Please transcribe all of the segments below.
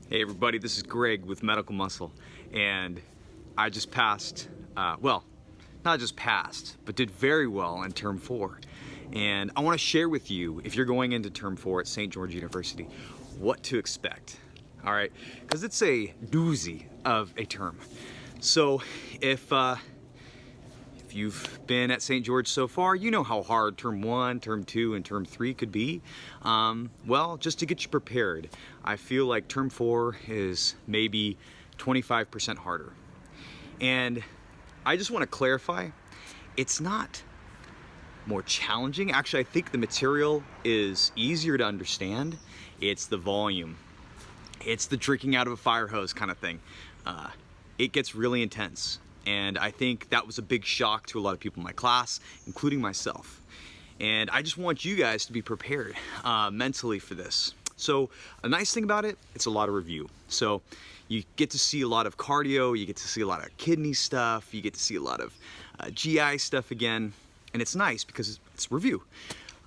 Hey everybody, this is Greg with Medical Muscle, and I just passed, well, not just passed, but did very well in Term 4. And I want to share with you, if you're going into Term 4 at St. George University, what to expect, all right? Because it's a doozy of a term. So if you've been at St. George so far, you know how hard Term 1, Term 2, and Term 3 could be. Well, just to get you prepared, I feel like Term 4 is maybe 25% harder. And I just want to clarify, it's not more challenging. Actually, I think the material is easier to understand. It's the volume. It's the drinking out of a fire hose kind of thing. It gets really intense. And I think that was a big shock to a lot of people in my class, including myself. And I just want you guys to be prepared mentally for this. So a nice thing about it, it's a lot of review. So you get to see a lot of cardio, you get to see a lot of kidney stuff, you get to see a lot of GI stuff again. And it's nice because it's review.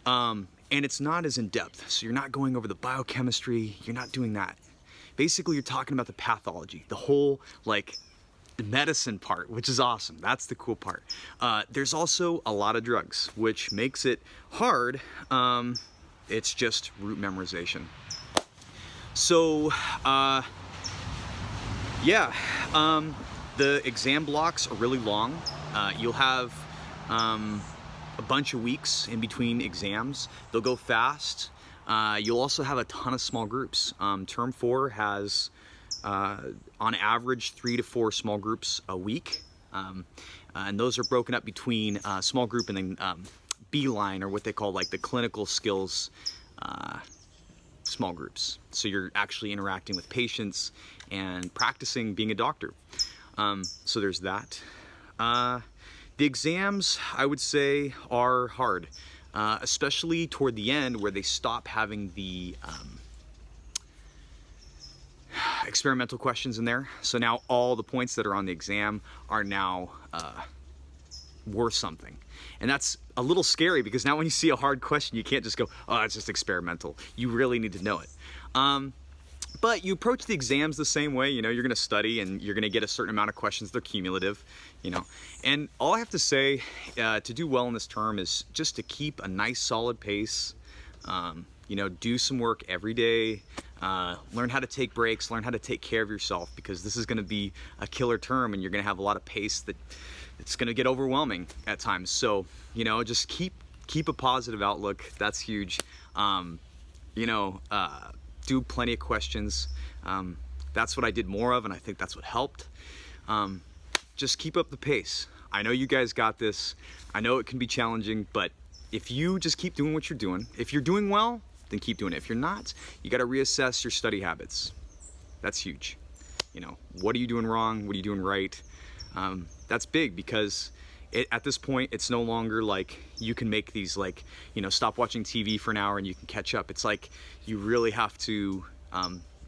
And it's not as in-depth. So you're not going over the biochemistry, you're not doing that. Basically, you're talking about the pathology, the whole, like, the medicine part, which is awesome. That's the cool part. There's also a lot of drugs, which makes it hard. It's just root memorization. So, yeah, the exam blocks are really long. You'll have a bunch of weeks in between exams. They'll go fast. You'll also have a ton of small groups. Term 4 has on average 3 to 4 small groups a week, and those are broken up between small group and then B-line, or what they call like the clinical skills small groups. So you're actually interacting with patients and practicing being a doctor. So there's that. The exams, I would say, are hard, especially toward the end where they stop having the experimental questions in there. So now all the points that are on the exam are now worth something. And that's a little scary because now when you see a hard question, you can't just go, oh, it's just experimental. You really need to know it. But you approach the exams the same way. You know, you're going to study and you're going to get a certain amount of questions. They're cumulative, you know. And all I have to say to do well in this term is just to keep a nice solid pace. You know, do some work every day. Learn how to take breaks, learn how to take care of yourself, because this is going to be a killer term and you're going to have a lot of pace that it's going to get overwhelming at times. So, you know, just keep a positive outlook. That's huge. You know, do plenty of questions. That's what I did more of, and I think that's what helped. Just keep up the pace. I know you guys got this. I know it can be challenging, but if you just keep doing what you're doing, if you're doing well, then keep doing it. If you're not, you got to reassess your study habits. That's huge. You know, what are you doing wrong? What are you doing right? That's big because at this point, it's no longer like you can make these, like, you know, stop watching TV for an hour and you can catch up. It's like you really have to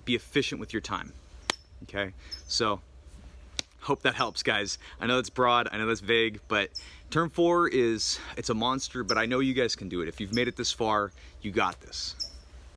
be efficient with your time. Okay, so hope that helps, guys. I know it's broad, I know that's vague, but Term 4 it's a monster, but I know you guys can do it. If you've made it this far, you got this.